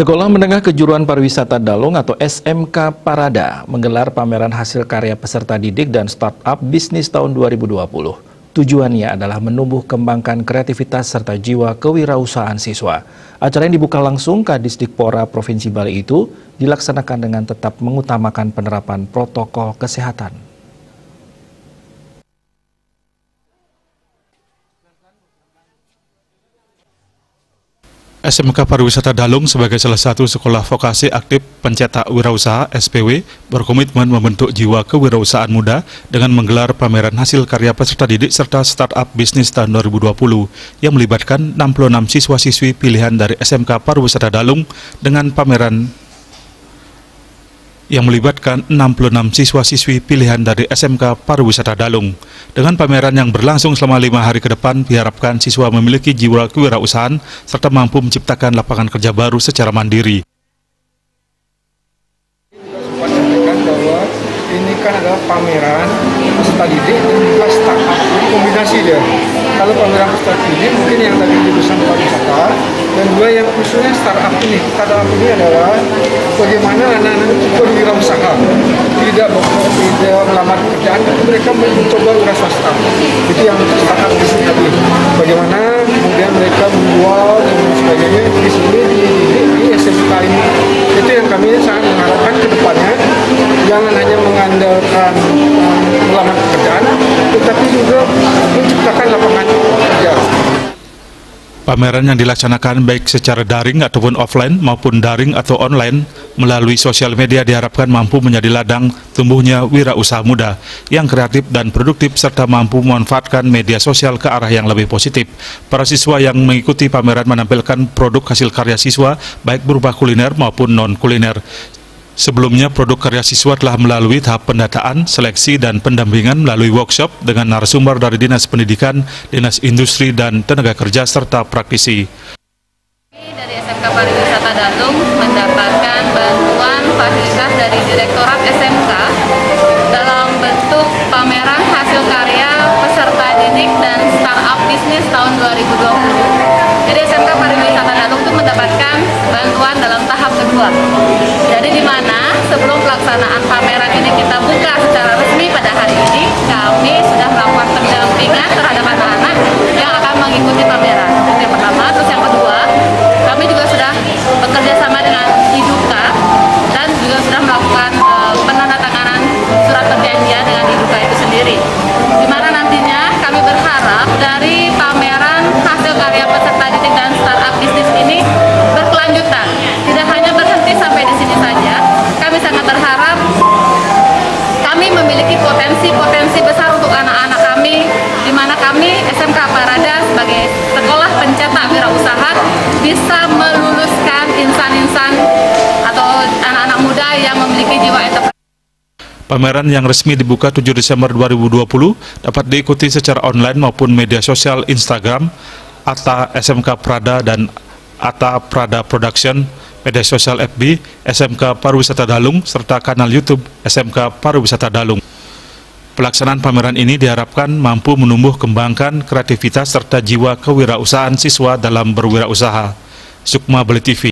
Sekolah Menengah Kejuruan Pariwisata Dalung atau SMK Parada menggelar pameran hasil karya peserta didik dan startup bisnis tahun 2020. Tujuannya adalah menumbuh kembangkan kreativitas serta jiwa kewirausahaan siswa. Acara yang dibuka langsung Kadisdikpora Provinsi Bali itu dilaksanakan dengan tetap mengutamakan penerapan protokol kesehatan. SMK Pariwisata Dalung sebagai salah satu sekolah vokasi aktif pencetak wirausaha SPW berkomitmen membentuk jiwa kewirausahaan muda dengan menggelar pameran hasil karya peserta didik serta startup bisnis tahun 2020 yang melibatkan 66 siswa-siswi pilihan dari SMK Pariwisata Dalung dengan pameran yang melibatkan 66 siswa-siswi pilihan dari SMK Pariwisata Dalung. Dengan pameran yang berlangsung selama 5 hari ke depan, diharapkan siswa memiliki jiwa kewirausahaan serta mampu menciptakan lapangan kerja baru secara mandiri. Sampaikan bahwa ini kan adalah pameran peserta didik dan juga startup, jadi kombinasi dia. Kalau pameran peserta didik mungkin yang tadi jurusan pariwisata, dan dua yang khususnya startup ini. Startup ini adalah bagaimana anak-anak itu berwirausaha, tidak melamar pekerjaan, tapi mereka mencoba wira swasta. Itu yang startup di sini tadi. Bagaimana kemudian mereka menjual dan sebagainya di sini di SMK ini. Itu yang kami sangat mengharapkan ke depannya. Jangan hanya mengandalkan melamar pekerjaan, tetapi juga menciptakan lapangan kerja. Pameran yang dilaksanakan baik secara daring ataupun offline maupun daring atau online melalui sosial media diharapkan mampu menjadi ladang tumbuhnya wirausaha muda yang kreatif dan produktif serta mampu memanfaatkan media sosial ke arah yang lebih positif. Para siswa yang mengikuti pameran menampilkan produk hasil karya siswa baik berupa kuliner maupun non-kuliner. Sebelumnya, produk karya siswa telah melalui tahap pendataan, seleksi, dan pendampingan melalui workshop dengan narasumber dari Dinas Pendidikan, Dinas Industri, dan Tenaga Kerja, serta praktisi. Dari SMK Pariwisata Dalung mendapatkan bantuan fasilitas dari Direktorat SMK dalam bentuk pameran hasil karya peserta didik dan startup bisnis tahun 2020. Jadi SMK Pariwisata Dalung itu mendapatkan bantuan dalam tahap kedua. Jadi di mana sebelum pelaksanaan pameran ini kita buka secara resmi pada hari ini, kami sudah melakukan pendampingan terhadap anak-anak yang akan mengikuti pameran. Itu yang pertama. Terus yang kedua, kami juga sudah bekerja sama dengan IDUKA dan juga sudah melakukan penandatanganan surat perjanjian dengan IDUKA itu sendiri. Di mana nantinya kami berharap dari pameran hasil karya peserta didik dan startup bisnis ini berkelanjutan. Tidak hanya berhenti sampai di sini saja. Kami sangat berharap kami memiliki potensi besar untuk anak-anak kami, di mana kami SMK Parada sebagai sekolah pencetak wirausaha bisa meluluskan insan-insan atau anak-anak muda yang memiliki jiwa entrepreneur. Pameran yang resmi dibuka 7 Desember 2020 dapat diikuti secara online maupun media sosial Instagram, Atta SMK Prada dan Atta Prada Production, media sosial FB, SMK Pariwisata Dalung, serta kanal YouTube SMK Pariwisata Dalung. Pelaksanaan pameran ini diharapkan mampu menumbuh kembangkan kreativitas serta jiwa kewirausahaan siswa dalam berwirausaha. Sukma Bali TV.